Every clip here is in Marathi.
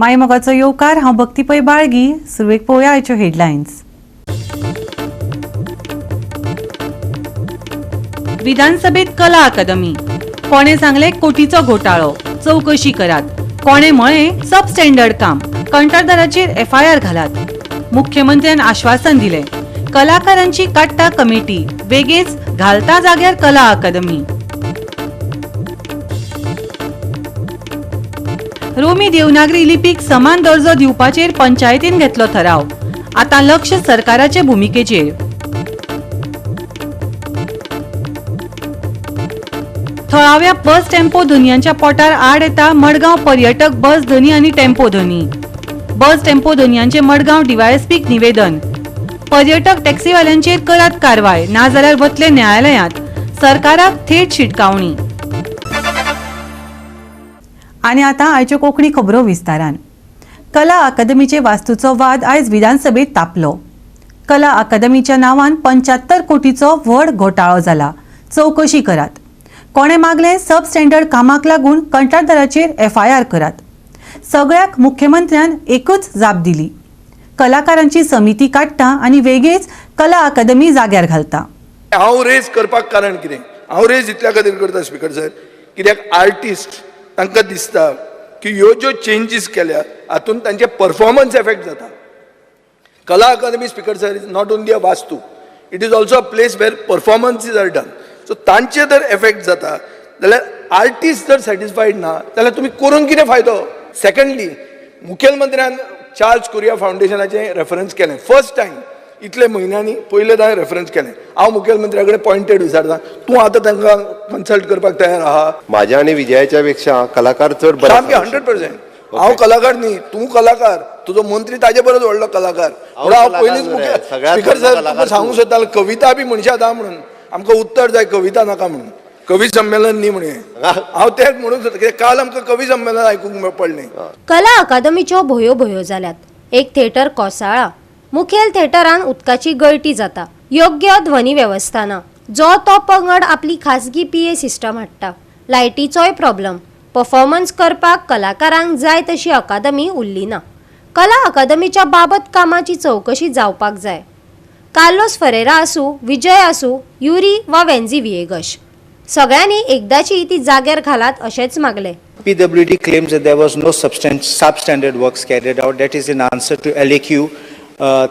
मायमोगाचो येवकार हांव भक्ती पै बाळगी. सुरवेक पळोवया आयच्यो हेडलायन्स. विधानसभेत कला अकादमी. कोणे सांगले कोटीचो घोटाळो, चौकशी करात. कोणे म्हळें सब स्टँडर्ड काम, कंत्राटदाराचेर FIR घालात. मुख्यमंत्र्यान आश्वासन दिलें. कलाकारांची काडटा कमिटी, बेगीच घालता जाग्यार कला अकादमी. रोमी देवनागरी लिपीक समान दर्जो दिवपाचेर पंचायतीन घेतलो ठराव. आतां लक्ष सरकाराचे भुमिकेचेर. थळाव्या बस टेम्पो धनियांच्या पोटार आड येता मडगांव पर्यटक बस धनी आनी टेम्पो धनी. बस टेम्पो धनियांचे मडगांव DYSPक निवेदन. पर्यटक टॅक्सीवाल्यांचेर करात कारवाय, नाजाल्यार वतले न्यायालयांत. सरकाराक थेट शिटकावणी. आनी आतां आयच्यो कोंकणी खबरो विस्तारान. कला अकादमीचे वास्तूचो वाद आयज विधानसभेत तापलो. कला अकादमीच्या नांवान 75 कोटीचो व्हड घोटाळो जाला. चौकशी करात. कोणे मागले सब स्टँडर्ड कामाक लागून कंत्राटदाराचेर FIR करात. सगळ्याक मुख्यमंत्र्यान एकूच जाप दिली. कलाकारांची समिती काडटा आनी वेगळीच कला अकादमी जाग्यार घालता. हांव रेज करपाक कारण कितें? हांव रेज इतल्या खातीर करता स्पीकर सर, कित्याक आर्टिस्ट तांकां दिसता की ह्यो ज्यो चेंजीस केल्या हातून तांचे परफॉर्मन्स एफेक्ट जाता. Kala Academy speaker sir is not only a वास्तू, it is also a place where performances are done. So तांचे जर एफेक्ट जाता जाल्यार आर्टिस्ट जर सॅटिस्फायड ना जाल्यार तुमी करून कितें फायदो? सेकंडली, मुखेलमंत्र्यान चार्ल्स कुरिया फावंडेशनाचें रेफरन्स केलें. फर्स्ट टायम इतले म्हयन्यांनी पयले हांवें रेफरन्स केलें. हांव मुखेलमंत्र्या कडेन पॉयंटेड विचारता, तूं आतां तांकां कन्सल्ट करपाक तयार आहा? माझ्या आणि विजयाच्या पेक्षा कलाकार चड बरो. 100%. हांव कलाकार न्ही, तूं कलाकार, तुजो मंत्री ताजे परस व्हडलो कलाकार. हांव पयलींच स्पीकर सर तुका सांगूंक सोदतालो कविता बी म्हणशात हा म्हणून. आमकां उत्तर जाय, कविता नाका म्हणून. कवी संमेलन न्ही म्हणे. हांव तेच म्हणून सोदता, काल आमकां कवी संमेलन आयकूंक पडलें. कला अकादमीच्यो भोयो जाल्यात. एक थिएटर कोसळ्ळा. मुखेल थिएटरान उदकाची गळटी जाता. योग्य ध्वनी वेवस्था ना. जो तो पंगड आपली खासगी PA सिस्टम हाडटा. लायटीचोय प्रॉब्लेम. परफॉर्मन्स करपाक कलाकारांक जाय तशी अकादमी उरली ना. कला अकादमीच्या बाबत कामाची चौकशी जावपाक जाय. कार्लोस फेरेरा आसूं, विजय आसूं, युरी वा वेन्झी विएगस, सगळ्यांनी एकदाची ती जाग्यार घालात अशेंच मागले. PWD claims that there was no substandard works carried out. That is in answer to LAQ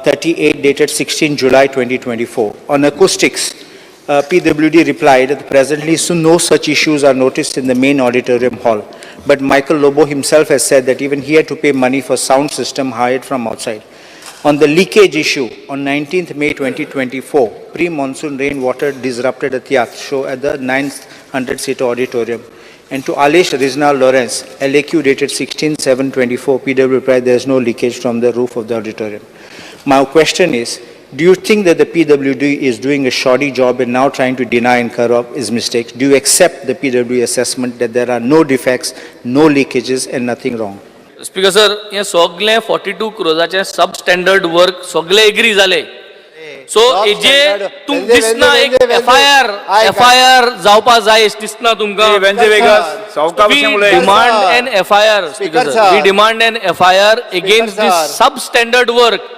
38 dated 16 July 2024. On acoustics, PWD replied that presently no such issues are noticed in the main auditorium hall. But Michael Lobo himself has said that even he had to pay money for sound system hired from outside. On the leakage issue, on 19th May 2024, pre-monsoon rainwater disrupted a theatre show at the 900-seater auditorium. And to Alish Rizna Lawrence, LAQ dated 16/7/24, PW replied there is no leakage from the roof of the auditorium. My question is, do you think that the PWD is doing a shoddy job and now trying to deny and cover up his mistakes? Do you accept the PWD assessment that there are no defects, no leakages and nothing wrong? Speaker sir, हे सगळे 42 क्रोजाचे सब स्टँडर्ड वर्क सगळे एग्री जाले. सो हेजे तुमकां दिसना एक FIR जावपाक जाय दिसना तुमकां? Demand an FIR speaker sir, we demand an FIR against this sub standard work.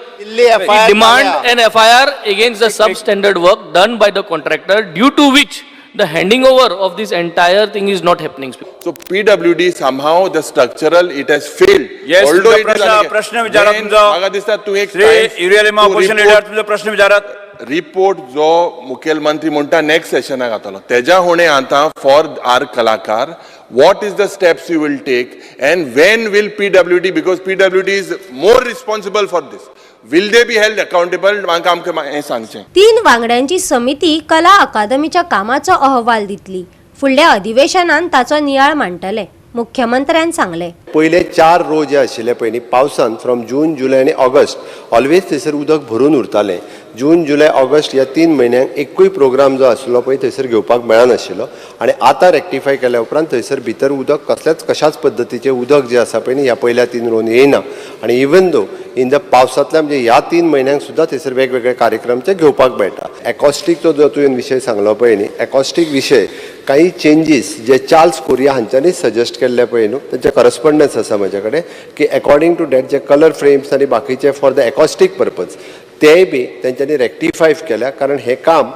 Demand an FIR against the sub standard work done by the contractor, due to which the handing over of this entire thing is not happening. So PWD somehow the structural it has failed. Yes, although it is प्रश्न विचारा तुमचा. म्हाका दिसता तू एक युरिया ऑपोजिशन लीडर तुमचा प्रश्न विचारात. रिपोर्ट जो मुखेलमंत्री म्हणटा नेक्स्ट सेशनाक जातलो तेजा होणे आता फॉर आर कलाकार, what is the steps you will take and when will PWD, because PWD is more responsible for this, will they be held accountable? म्हाका आमकां हें सांगचें. 3 वांगड्यांची समिती कला अकादमीच्या कामाचो अहवाल दितली. फुडल्या अधिवेशनात ताचो नियाळ मांडटले. मुख्यमंत्र्यान सांगले. पहिले 4 रो जे आशिल्ले पयलीं पावसान फ्रॉम जून जुलय आनी ऑगस्ट ऑलवेज थंयसर उदक भरून उरतालें. जून जुलय ऑगस्ट ह्या 3 म्हयन्यांक एकूय प्रोग्राम जो आशिल्लो पळय थंयसर घेवपाक मेळनाशिल्लो आनी आतां रेक्टिफाय केल्या उपरांत थंयसर भितर उदक कशाच पद्दतीचें उदक जे आसा पळय न्ही ह्या पयल्या 3 रोवन येयना. आनी इवन दो इन द पावसांतल्या म्हणजे ह्या 3 म्हयन्यांक सुद्दां थंयसर वेगवेगळे कार्यक्रम ते घेवपाक मेळटा. एकॉस्टीकचो जो तुवें विशय सांगलो पळय न्ही, एकॉस्टीक विशय काही चेंजीस जे चार्ल्स कोरिया हांच्यांनी सजेस्ट केल्ले पळय न्हू तेंचे करस्पॉन्डन्स आसा म्हजे कडेन की अकॉर्डिंग टू दॅट जे कलर फ्रेम्स आनी बाकीचे फॉर द एकॉस्टीक पर्पज तेय बी तेंच्यांनी रेक्टिफाय केल्या कारण हे काम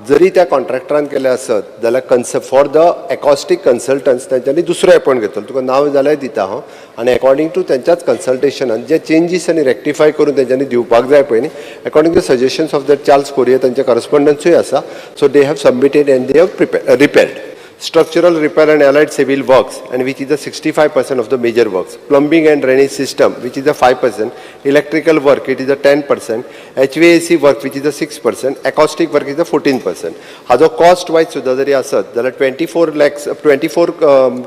जरी त्या कॉन्ट्रॅक्टरान केलें आसत जाल्यार फॉर द एकॉस्टीक कन्सल्टंट्स तेंच्यांनी दुसरो अपॉयंट घेतलो तुका नांव जाल्यार दिता हांव आनी अकॉर्डिंग टू तेंच्याच कन्सल्टेशनान जे चेंजीस आनी रेक्टिफाय करून तेंच्यांनी दिवपाक जाय पळय न्ही according to suggestions of that Charles Correa तेंचे करस्पॉन्डन्सूय आसा so they have submitted and they have repaired structural repair and allied civil works and which is the 65% of the major works, plumbing and drainage system which is the 5%, electrical work it is the 10%, HVAC work which is the 6%, acoustic work is the 14%. Hajo cost wise सुद्धा जरी असत जाल्यार 24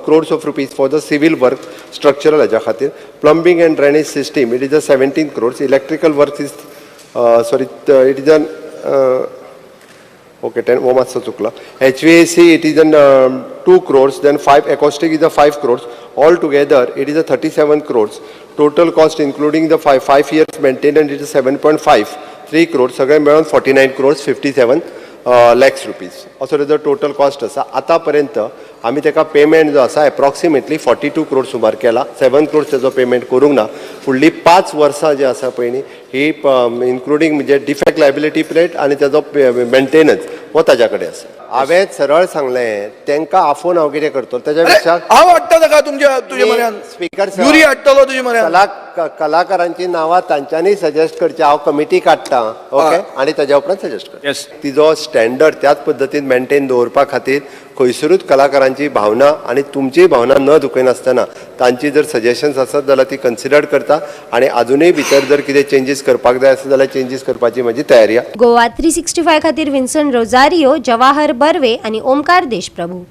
crores of rupees for the civil work structural हाज्या खातीर, plumbing and drainage system it is the 17 crores, electrical work is it is an okay 10 वो मातसो चुकला HVAC it is an 2 crores then 5 acoustic is a 5 crores all together it is a 37 crores total cost including the 5 years maintenance it is 7.5 3 crores सगळे मेळून 49 crores 57 lakhs rupees असो तेजो टोटल कॉस्ट आसा आतां पर्यंत आमी तेका पेमेंट जो आसा एप्रॉक्सिमेटली 42 crores सुमार केला 7 crores तेजो पेमेंट करूंक ना फुडली 5 वर्सां जी आसा पळय न्ही ही इन्क्लुडींग म्हणजे डिफेक्ट लायबिलिटी प्लेट आनी तेजो मेंटेनन्स हो ताज्या कडेन आसा हांवें सरळ सांगलें तांकां आफोवन हांव कितें करतलो तेज्या पेक्षा हांव हाडटा ताका तुजे म्हऱ्यान स्पीकर युरी हाडटलो तुजे म्हऱ्यान कलाकारांची नांवां तांच्यांनी सजेस्ट करची हांव कमिटी काडटां ओके आनी ताज्या उपरांत सजेस्ट करता Yes. तिजो स्टँडर्ड त्याच पद्दतीन मेंटेन दवरपा खातीर खंयसरूच कलाकारांची भावना आनी तुमचीय भावना न दुखयनासतना तांची जर सजेशन्स आसत जाल्यार ती कन्सिडर करता आनी अजुनूय भितर जर कितें चेंजीस करपाक जाय आसत जाल्यार चेंजीस करपाची म्हजी तयारी आसा गोवा 365 खातीर विन्सन रोजारियो, जवाहर बर्वे आणि ओमकार देशप्रभू.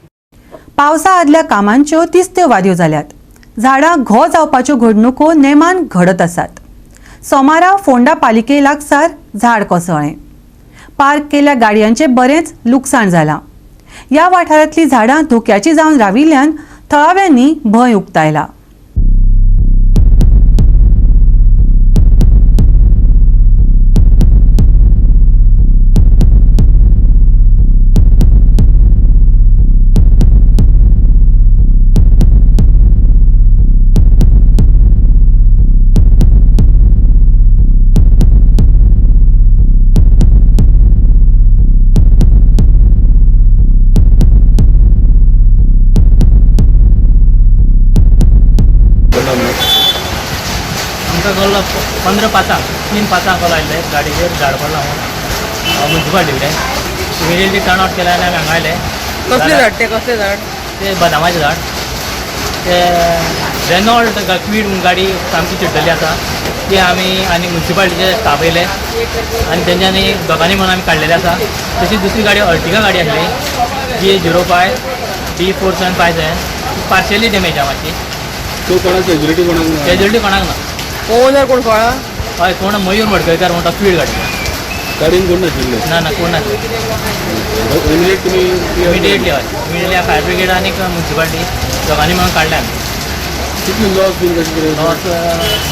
पावसा आदल्या कामांच्यो तिस्त्यो वाद्यो जाल्यात झाडां घो जावपाच्यो घडणुको नेमान घडत आसात सोमारा फोंडा पालिके लागसार झाड कोसळ्ळें पार्क केल्ल्या गाडयांचें बरेंच लुकसाण जालां ह्या वाठारांतलीं झाडां धोक्याची जावन राविल्ल्यान थळाव्यांनी भंय उक्तायला. आमकां कळ्ळो 15:05 3:05 कॉल आयिल्ले गाडयेचेर झाड पडलां म्हणून म्युन्सिपाल्टी कडेन इमिडिएटली टर्न आउट केलें आनी आमी हांगा आयले. कसले झाड ते बदामाचें झाड ते रेनॉल्ट क्वीड म्हणून गाडी सामकी चिड्डली आसा ती आमी आनी म्युन्सिपाल्टीचे स्टाफ येयले आनी तेंच्यांनी दोगांनी म्हणून आमी काडलेली आसा. तशीच दुसरी गाडी अर्टिगा गाडी आसली GA05 D4757 पार्शियली डॅमेज आहा मातशी. कॅज्युलिटी कोणाक ना. ओनर कोण कळ्ळा हय कोण मयूर मडकयकार म्हणटा स्पीड गाडी गाडीन कोण नाशिल्ले ना कोण नासले. इमिडिएटली हय इमिडिएटली फायर ब्रिगेड आनी म्युन्सिपाल्टी दोगांनी मेळून काडले आमी. कितली लॉस बीन कशें कितें लॉस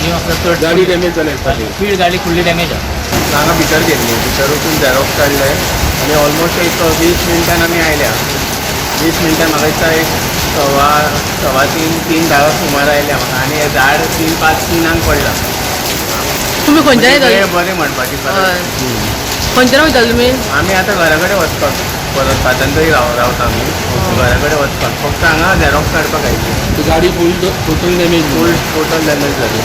न्यू चड गाडी डॅमेज जाल्या स्पीड गाडी फुल्ली डॅमेज आहा. हांगा भितर गेल्ली भितर वचून झेरॉक्स काडले आनी ऑलमोस्ट एक 20 मिनटान आमी आयल्या 20 मिनटान म्हाका दिसता एक सवा तीन धा सुमार आयल्या म्हाका आनी हें झाड 3-5 पडलां. तुम्ही खंयच्यान येताले बरें म्हणपाची खंयच्यान वयताले तुमी आमी आतां घरा कडेन वचपाक परत स्वातंत्र्य रावता आमी घरा कडेन वचपाक फक्त हांगा झेरॉक्स काडपाक आयिल्ली. गाडी टोटल डॅमेज टोटल डॅमेज जाली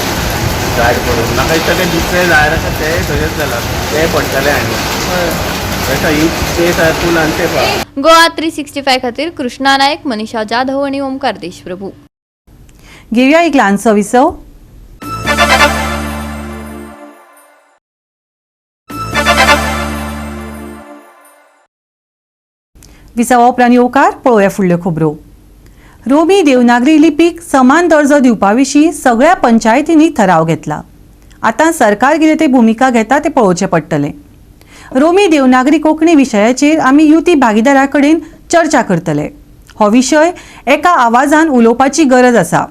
झाड पडून. म्हाका दिसता ते दुसरे झाड आसा ते थंयच जाला ते पडटले आनी ही स्पेस आसा फूल अनसेफ आहा. गोवा 365 खातीर कृष्णा नायक, मनीषा जाधव आणि ओमकार देशप्रभू. घेऊया एक ल्हानसो विसव. विसवा उपरांत येवकार पळोवया फुडल्यो खबरो. रोमी देवनागरी लिपीक समान दर्जो दिवपा विशीं सगळ्या पंचायतींनी ठराव घेतला. आतां सरकार कितें ते भुमिका घेता ते पळोवचें पडटलें. रोमी देवनागरी कोंकणी विशयाचेर आमी युती भागीदारा कडेन चर्चा करतले. हो विशय एका आवाजान उलोवपाची गरज आसा.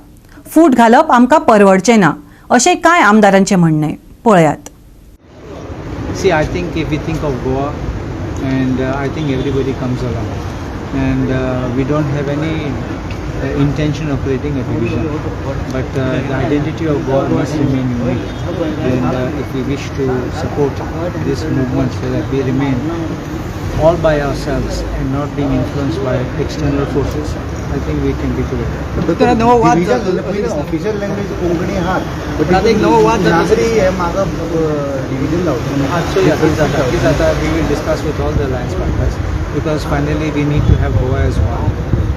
फूट घालप आमकां परवडचें ना अशें कांय आमदारांचें म्हणणें. पळयात. See, I think if we think of Goa, and I think everybody comes along. and we don't have any intention of creating a division, but the identity of Goa must remain unique, and if we wish to support this movement so that we remain all by ourselves and not being influenced by external forces, I think we can be together. Official language Konkani आहात एक नवो वाद तरी हे म्हाका डिविजन जाता we will discuss with all the alliance partners, because finally we need to have Goa as one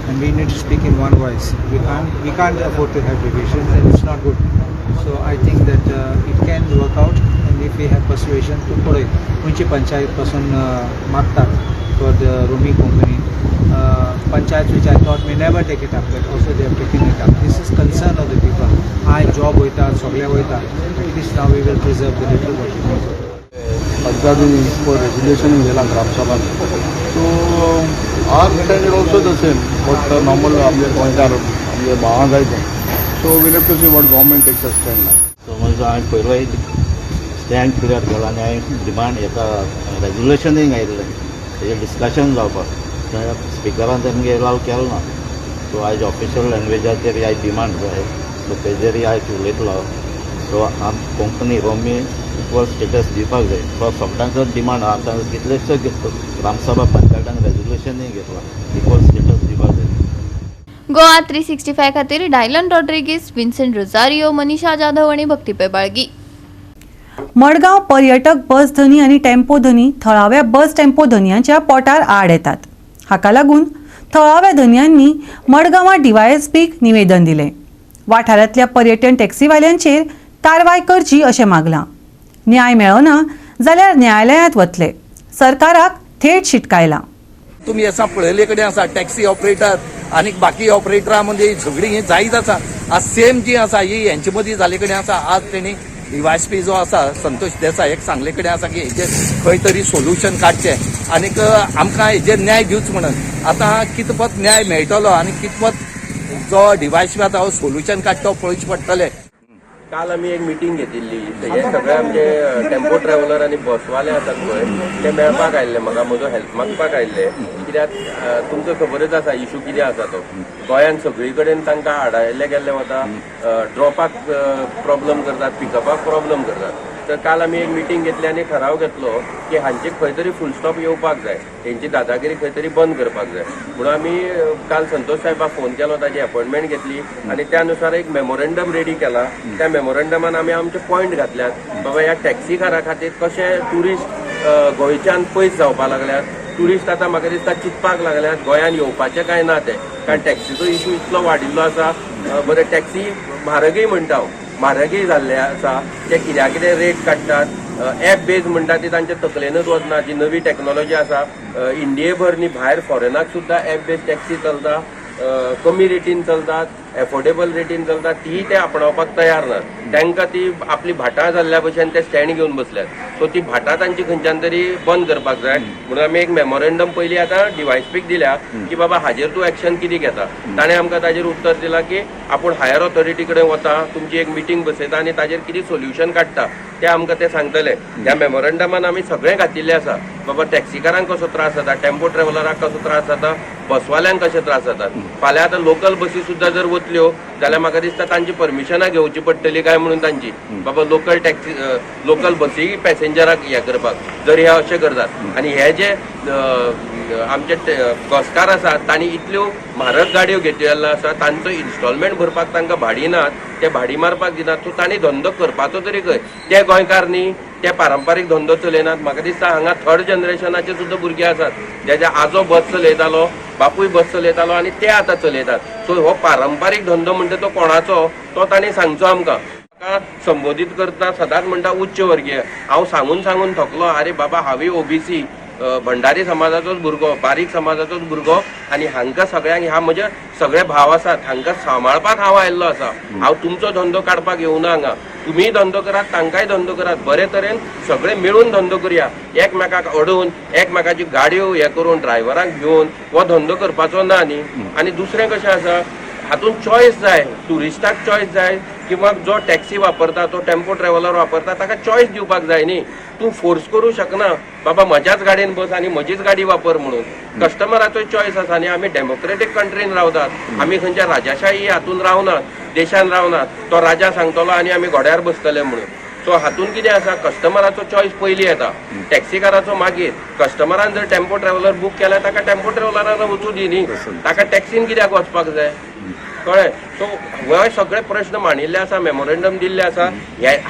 and we need to speak in one voice. We can't afford to have divisions, and it's not good. So I think that it can work out, and if we have persuasion to put it खंयची पंचायत पासून मागतात for the roaming company, panchayat which I thought may never take it up, but also they have taken it up. This is concern of the people. Job होता सगळे होता, at least now we will preserve the little what we have. Panchayati for resolution गेला ग्रामसभा so our standard also the same, but normal आमचे गोंयकार आमचे भावां जायते, so we have to see what government takes a stand now. So म्हणजे हांवें पयलो स्टँड क्लियर केला आनी हांवें डिमांड हेका रेजुलेशनीक आयिल्लें तेजें डिस्कशन जावपाक स्पिकरान तेमगे अलाव केलो ना. सो आयज ऑफिशियल लँग्वेजाचेर आयज डिमांड जाय, सो तेजेर आयज उलयतलो. सो आम कोंकणी रोमी इक्वल स्टेटस दिवपाक जाय. सो सगळ्यांचो डिमांड आतां कितलेशे ग्रामसभा पंचायतान रेजुलेशनूय घेतला इक्वल स्टेटस दिवपाक जाय. गोवा 365 खातीर Dylan Rodrigues, Vincent Rosario, Manisha Jadhav आणि भक्तीपै बाळगी. मडगांव पर्यटक बस धनी आणि टेम्पो धनी थळाव्या बस टेम्पो धनयांच्या पोटार आड येतात. हाका लागून थळाव्या धनयांनी मडगांवां DYSPक निवेदन दिलें. वाठारांतल्या पर्यटन टॅक्सीवाल्यांचेर कारवाय करची अशें मागलां. न्याय मेळना जाल्यार न्यायालयांत वतले. सरकाराक थेट शिटकायलां. तुम्ही असा पळयले कडेन आसा टॅक्सी ऑपरेटर आणि बाकी ऑपरेटरां मध्ये झगडी ही जायत आसा. आज सेम जी आसा ही यांचे मदीं जाले कडेन आसा. आज तेणी DYSP जो आसा संतोष देसायक सांगले कडेन आसा की हेजे खंय तरी सोल्युशन काडचें आनीक आमकां हेजेर न्याय दिवच म्हणून. आतां कितपत न्याय मेळटलो आनी कितपत जो DYSP आतां हो सोल्युशन काडटा पळोवचें पडटलें. काल आमी एक मिटींग घेतिल्ली, हे सगळे आमचे टेम्पो ट्रॅव्हलर आनी बसवाले आसात पळय ते मेळपाक आयिल्ले, म्हाका म्हजो हेल्प मागपाक आयिल्ले. कित्याक तुमकां खबरच आसा इशू कितें आसा तो. गोंयांत सगळी कडेन तांकां आडायल्ले गेल्ले वता, ड्रॉपाक प्रॉब्लम करतात, पिकअपाक प्रॉब्लम करतात. तर काल आमी एक मिटींग घेतली आनी ठराव घेतलो की हांचे खंय तरी फूल स्टॉप येवपाक जाय, हेंची दादागिरी खंय तरी बंद करपाक जाय म्हणून आमी काल संतोष साहेबाक फोन केलो, ताची अपॉइंटमेंट घेतली आनी त्या अनुसार एक मेमोरेंडम रेडी केला. त्या मेमोरेंडमान आमी आमचे पॉयंट घातल्यात. बाबा ह्या टॅक्सीकारा खातीर कशें ट्युरिस्ट गोंयच्यान पयस जावपाक लागल्यात. ट्युरिस्ट आतां म्हाका दिसता चिंतपाक लागल्यात गोंयान येवपाचें काय ना तें, कारण टॅक्सीचो इशू इतलो वाडिल्लो आसा. बरें टॅक्सी म्हारगय म्हणटा हांव, म्हारगय जाल्ले आसा. ते कित्याक कितें रेट काडटात, ॲप बेज म्हणटा ती तांच्या तकलेनूच वचना. जी नवी टॅक्नॉलॉजी आसा इंडिये भर न्ही भायर फॉरेनाक सुद्दां ॲप बेज टॅक्सी चलता, कमी रेटीन चलतात, एफोर्डेबल रेटीन चलतात, ती ते आपणावपाक तयार नात. तांकां ती आपली भाटां जाल्ल्या भशेन ते स्टँड घेवन बसल्यात. सो ती भाटां तांची खंयच्यान तरी बंद करपाक जाय म्हणून आमी एक मेमोरेंडम पयलीं आतां DYSPक दिल्या की बाबा हाजेर तूं एक्शन कितें घेता. ताणें आमकां ताजेर उत्तर दिलां की आपूण हायर ऑथॉरिटी कडेन वता, तुमची एक मिटींग बसयता आनी ताजेर कितें सोल्युशन काडटा ते आमकां ते सांगतले. ह्या मेमोरेंडमान आमी सगळें घातिल्लें आसा. बाबा टॅक्सीकारांक कसो त्रास जाता, टेम्पो ट्रॅव्हलरांक कसो त्रास जाता, बसवाल्यांक कशे त्रास जातात. फाल्यां आतां लोकल बसी सुद्दां जर वतल्यो जाल्यार म्हाका दिसता तांची परमिशनां घेवची पडटली काय म्हणून तांची. बाबा लोकल टॅक्सी लोकल बसी पॅसेंजराक हे करपाक जर हे अशें करतात. आनी हे जे आमचे बसकार आसात तांणी इतल्यो म्हारग गाडयो घेतिल्ल्यो आसा, तांचो इन्स्टॉलमेंट भरपाक तांकां भाडी नात, ते भाडी मारपाक दिनात. सो तांणी धंदो करपाचो तरी खंय. ते गोंयकार न्ही, ते पारंपारीक धंदो चलयनात. म्हाका दिसता हांगा थर्ड जनरेशनाचे सुद्दां भुरगे आसात, जेजे आजो बस चलयतालो, बापूय बस चलयतालो आनी ते आतां चलयतात. सो हो पारंपारीक धंदो म्हणटा तो कोणाचो तो तांणी सांगचो आमकां. संबोधीत करता सदांच म्हणटा उच्च वर्गीय. हांव सांगून थकलो, आरे बाबा हांवें OBC भंडारी समाजाचोच भुरगो, बारीक समाजाचोच भुरगो आनी हांकां सगळ्यांक ह्या म्हजे सगळे भाव आसात, हांकां सांबाळपाक हांव आयिल्लो आसा. हांव तुमचो धंदो काडपाक येवना हांगा. तुमीय धंदो करात, तांकांय धंदो करात, बरे तरेन सगळे मेळून धंदो करया. एकमेकाक अडून एकमेकाची गाडयो हे करून ड्रायव्हरांक घेवन हो धंदो करपाचो ना न्ही. आनी दुसरें कशें आसा, हातून चॉयस जाय, ट्युरिस्टाक चॉयस जाय किंवा जो टॅक्सी वापरता, तो टेम्पो ट्रॅव्हलर वापरता ताका चॉयस दिवपाक जाय न्ही. तूं फोर्स करूं शकना बाबा म्हज्याच गाडयेन बस आनी म्हजीच गाडी वापर म्हणून. कस्टमराचो चॉयस आसा आनी आमी डेमोक्रेटीक कंट्रीन रावतात. आमी खंयच्या राजाशाही हातून रावनात, देशान रावनात. तो राजा सांगतलो आनी आमी घोड्यार बसतले म्हणून. सो हातून कितें आसा, कस्टमराचो चॉयस पयलीं येता, टॅक्सीकाराचो मागीर. कस्टमरान जर टेम्पो ट्रॅव्हलर बूक केल्यार ताका टेम्पो ट्रॅव्हलरान वचूं दी न्ही, ताका टॅक्सीन कित्याक वचपाक जाय, कळ्ळें. सो हे सगळे प्रश्न मांडिल्ले आसा, मेमोरेंडम दिल्ले आसा,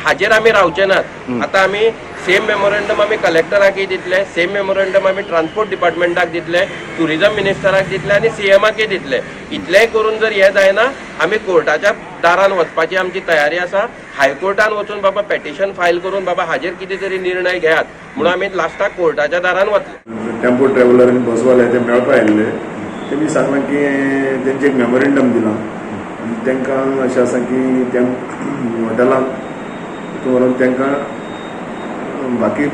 हाजेर आमी रावचे नात. आतां आमी सेम मेमोरेंडम आमी कलेक्टराकय दितले, सेम मेमोरेंडम आमी ट्रान्सपोर्ट डिपार्टमेंटाक दितले, टुरिजम मिनिस्टराक दितले आनी CMाकय दितले. इतलेंय करून जर हें जायना, आमी कोर्टाच्या दारान वचपाची आमची तयारी आसा. हायकोर्टान वचून बाबा पेटिशन फायल करून बाबा हाजेर कितें तरी निर्णय घेयात म्हणून आमी लास्टाक कोर्टाच्या दारान वतले. टेम्पो ट्रॅव्हलर आनी बसवाले ते मेळपा आयिल्ले, तेमी सांगला की तेंचे एक मेमोरेंडम दिलां आनी तांकां अशें आसा की त्या हॉटेलांत व्हरून तांकां बाकी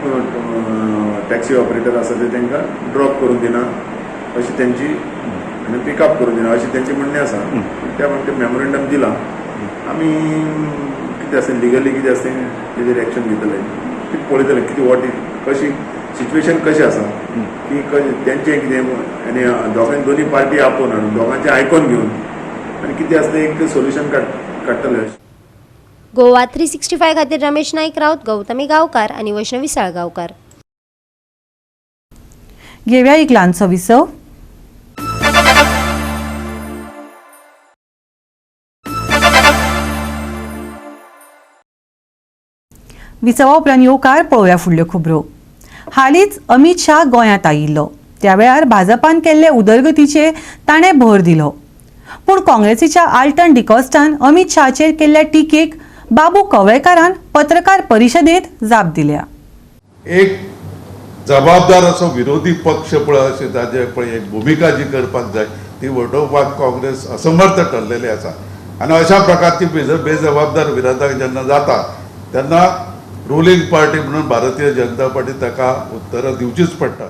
टॅक्सी ऑपरेटर आसा ते तांकां ड्रॉप करून दिना अशी तेंची आनी पिकअप करून दिना अशें तेंचें म्हणणें आसा. त्या ते मेमोरेंडम दिलां. आमी कितें आसा लिगली कितें आसा तेजेर एक्शन घेतले, कितें पळयतले कितें वॉट कशी सिच्युएशन कशें आसा की तेंचें कितें आनी दोनी पार्टी आपोवन हाडून दोगांचें आयकोन घेवन आनी कितें आसा तें एक सोल्युशन काडटले. गोवा 365 खातीर रमेश नाईक राऊत, गौतमी गांवकार आनी वैष्णवी साळगांवकार. घेवया एक ल्हानसो विसव. विसवा उपरांत येवकार पळोवया फुडल्यो खबरो. हालींच अमित शाह गोंयांत आयिल्लो. त्या वेळार भाजपान केल्ले उदरगतीचेर ताणें भर दिलो. पूण काँग्रेसीच्या आल्टन डिकॉस्टान अमित शाहाचेर केल्ल्या टिकेक बाबू कवळेकारान पत्रकार परिशदेंत जाप दिल्या. एक जबाबदार असो विरोधी पक्ष पळय अशें ताजे पळय एक भुमिका जी करपाक जाय ती वटोवपाक काँग्रेस असमर्थ ठरलेली आसा. आनी अशा प्रकारची बेजबाबदार विरोधक जेन्ना जाता तेन्ना रुलींग पार्टी म्हणून भारतीय जनता पार्टी ताका उत्तरां दिवचीच पडटा.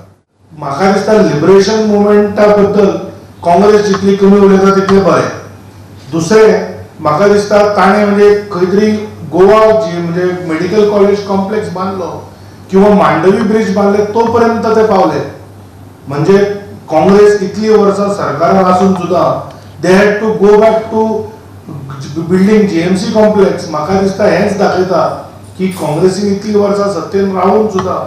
म्हाका दिसता लिबरेशन मुवमेंटा बद्दल काँग्रेस जितली कमी उलयता तितलें बरें. दुसरें म्हाका दिसता ताणें म्हणजे खंय तरी गोवा जी म्हणजे मेडिकल कॉलेज कॉम्प्लेक्स बांदलो किंवा मांडवी ब्रिज बांदले तो पर्यंत ते पावले. म्हणजे काँग्रेस इतली वर्सां सरकारान आसून सुद्दां they had to go back to building GMC complex. म्हाका दिसता हेंच दाखयता की काँग्रेसीन इतली वर्सां सत्तेन रावून सुद्दां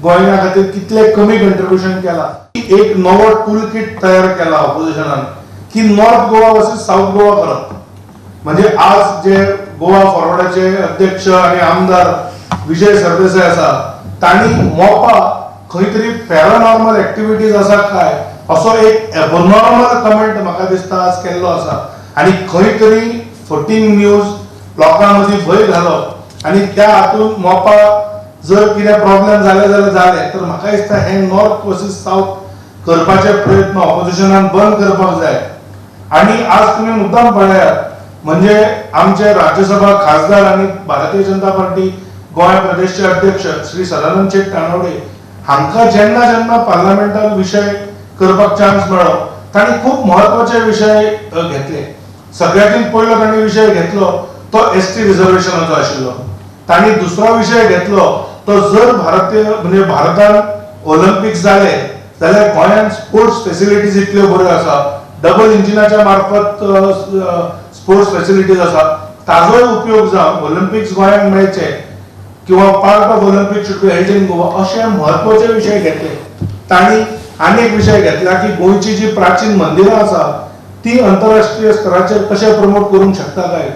गोंया खातीर कितले कमी कंट्रिब्युशन केला. एक नवो टूल किट तयार केला ऑपोजिशनान की north Goa versus south Goa करप. म्हणजे आज जे गोवा फॉरवर्डाचे अध्यक्ष आणि आमदार विजय सरदेसाय आसा तांणी मोपा खंय तरी पॅरानॉर्मल एक्टिविटीज आसा काय असो एक एबनॉर्मल कमेंट म्हाका दिसता आज केल्लो आसा. आनी खंय तरी 14 न्यूज लोकां मदीं भंय घालप आनी त्या हातून मोपा जर कितें प्रॉब्लेम जाले जाल्यार जाले तर म्हाका दिसता हे नॉर्थ वर्सेस साऊथ करपाचे प्रयत्न ऑपोजिशनान बंद करपाक जाय. आनी आज तुमी मुद्दाम पळयात म्हणजे आमचे राज्यसभा खासदार आणि भारतीय जनता पार्टी गोंय प्रदेशचे अध्यक्ष श्री सदानंद शेट कानवडे हांकां जेन्ना जेन्ना पार्लमेंटान विशय करपाक चान्स मेळ्ळो तांणी खूब महत्वाचे विशय घेतले. सगळ्यांत पयलो तांणी विशय घेतलो तो ST रिझर्वेशनाचो आशिल्लो. तांणी दुसरो विशय घेतलो तो जर भारतीय म्हणजे भारतान ऑलिंपिक्स जाले जाल्यार गोंयांत स्पोर्ट्स फेसिलिटीज इतल्यो बऱ्यो आसा. डबल इंजिनाच्या मार्फत स्पोर्ट्स फेसिलिटीज आसा ताजोय उपयोग जावन ऑलिंपिक्स गोंयांत मेळचे किंवा part of Olympics should be held in Goa अशे म्हत्वाचे विशय घेतले. तांणी आनी एक विशय घेतला की गोंयची जी प्राचीन मंदिरां आसा ती आंतरराष्ट्रीय स्तराचेर कशे प्रमोट करूंक शकता काय.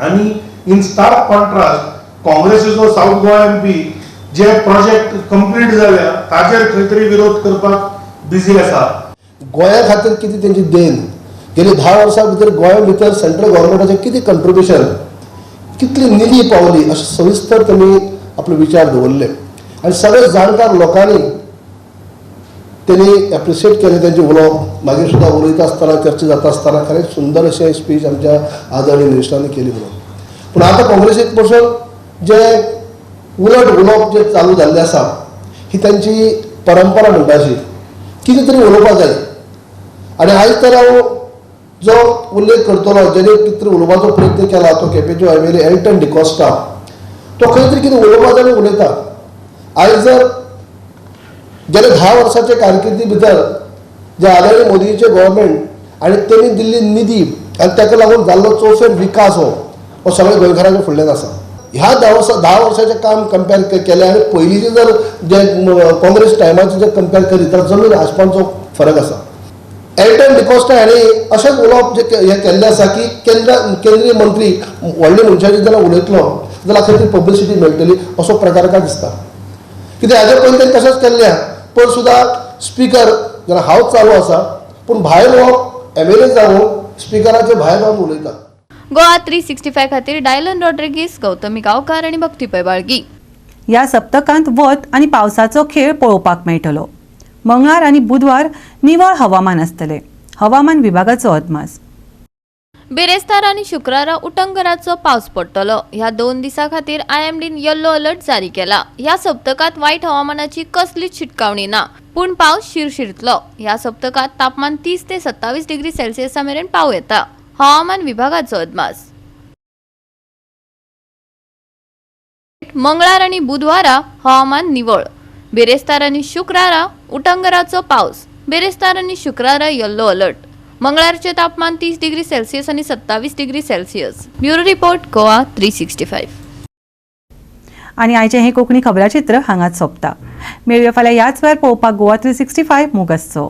आनी इन स्टार्क कॉन्ट्रास्ट काँग्रेसीचो साऊथ गोवा MP जे प्रोजेक्ट कंप्लीट जाल्या ताचेर खंय तरी विरोध करपाक बिजी आसा. गोंया खातीर कितें तेंची देण गेली 10 वर्सां भितर गोंया भितर सेंट्रल गव्हर्मेंटाचें कितें कंट्रिब्युशन कितली निधी पावली अशें सविस्तर त्यांनी आपले विचार दवरले आनी सगळे जाणकार लोकांनी त्यांनी एप्रिशिएट केले त्यांचे उलोवप. मागीर सुद्दां उलयता आसतना चर्चा जाता आसतना खरेंच सुंदर अशें स्पीच आमच्या आदरणीय मिनिस्टरांनी केली म्हणून. पूण आतां काँग्रेसीक पसून जे उलट उलोवप जे चालू जाल्लें आसा ही तांची परंपरा म्हणटाशी कितें तरी उलोवपाक जाय. आनी आयज तर हांव जो उल्लेख करतलो जेणे कितें तरी उलोवपाचो प्रयत्न केला तो केपेंचो MLA एल्टन डिकॉस्टा तो खंय तरी कितें उलोवपाक जाय उलयता. आयज जर गेल्या 10 वर्सांच्या कारकिर्दी भितर जे आदरणीय मोदीचे गव्हर्मेंट आणि त्यांनी दिल्ली निधी आणि ताका लागून जाल्लो चौफेर विकास हो सगळ्या गोंयकारांच्या फुडल्यान आसा. ह्या 10 वर्साचें काम कंपेर केलें आनी पयलींचे जर जे काँग्रेस टायमाचे जर कंपेर करीत जाल्यार जमीन आसमानचो फरक आसा. एअरटेल डिकॉस्टा हांणी अशेंच उलोवप जे हें केल्लें आसा की केंद्रीय मंत्री व्हडल्या मनशाची जाल्यार उलयतलो जाल्यार खंय तरी पब्लिसिटी मेळटली असो प्रकार काय दिसता. कित्याक हाजे पयलीं तेणी तशेंच केल्लें पण सुद्दां स्पीकर जाल्यार हांव चालू आसा पूण भायर हो MLA जावन स्पीकराचे भायर रावन उलयता. गोवा 365 खातीर डायलन रॉड्रिगीस, गौतमी गांवकार आनी भक्ती पैबाळगी. ह्या सप्तकांत वत आनी पावसाचो खेळ पळोवपाक मेळटलो. मंगळार आनी बुधवार निवळ हवामान आसतले. हवामान विभागाचो अदमास. बिरेस्तार आनी शुक्रारा उटंगराचो पावस पडटलो. ह्या 2 दिसां खातीर IMDन येल्लो अलर्ट जारी केला. ह्या सप्तकांत वायट हवामानाची कसलीच शिटकावणी ना, पूण पावस शिरशिरतलो. ह्या सप्तकांत तापमान 30 ते 27 डिग्री सेल्सियसा मेरेन पाव येता. हवामान विभागाचो अदमास. मंगळार आनी बुधवारा हवामान निवळ. बिरेस्तार आनी शुक्रारा उटंगराचो पावस. बिरेस्तार आनी शुक्रारा येल्लो अलर्ट. मंगळारचे तापमान 30 डिग्री सेल्सियस आनी 27 degree Celsius. Bureau report Goa 365. आणि आयचे हे कोंकणी खबराचित्र हांगाच सोंपता. मेळुया फाल्यां ह्याच वेळार पळोवपाक गोवा 365 मोगसचो.